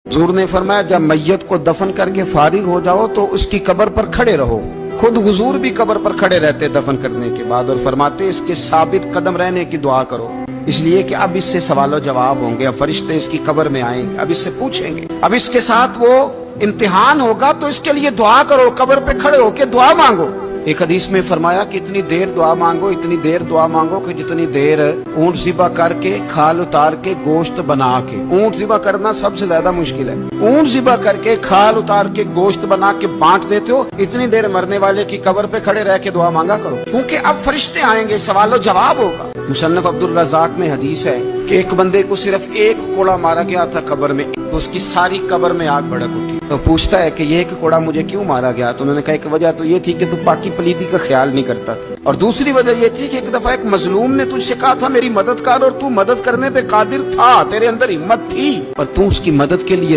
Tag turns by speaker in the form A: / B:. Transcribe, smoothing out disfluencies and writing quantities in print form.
A: हुजूर ने फरमाया जब मैयत को दफन करके फारिग हो जाओ तो उसकी कब्र पर खड़े रहो। खुद हुजूर भी कब्र पर खड़े रहते दफन करने के बाद और फरमाते इसके साबित कदम रहने की दुआ करो, इसलिए कि अब इससे सवालों जवाब होंगे, अब फरिश्ते इसकी कब्र में आएंगे, अब इससे पूछेंगे, अब इसके साथ वो इम्तिहान होगा, तो इसके लिए दुआ करो, कब्र पे खड़े होके दुआ मांगो। एक हदीस में फरमाया कि इतनी देर दुआ मांगो, इतनी देर दुआ मांगो कि जितनी देर ऊंट ज़िबा करके खाल उतार के गोश्त बना के, ऊंट ज़िबा करना सबसे ज्यादा मुश्किल है, ऊंट ज़िबा करके खाल उतार के गोश्त बना के बांट देते हो, इतनी देर मरने वाले की कब्र पे खड़े रह के दुआ मांगा करो, क्योंकि अब फरिश्ते आएंगे, सवालो जवाब होगा। मुसन्नफ अब्दुल रज़ाक में हदीस है कि एक बंदे को सिर्फ एक कोड़ा मारा गया था कब्र में, तो उसकी सारी कब्र में आग भड़क उठी। तो पूछता है कि ये एक कोड़ा मुझे क्यों मारा गया? तो उन्होंने कहा एक वजह तो ये थी कि तू पाकी पलीदी का ख्याल नहीं करता था, और दूसरी वजह ये थी कि एक दफा एक मजलूम ने तुझसे कहा था मेरी मदद कर, और तू मदद करने पे कादिर था, तेरे अंदर हिम्मत थी, और तू उसकी मदद के लिए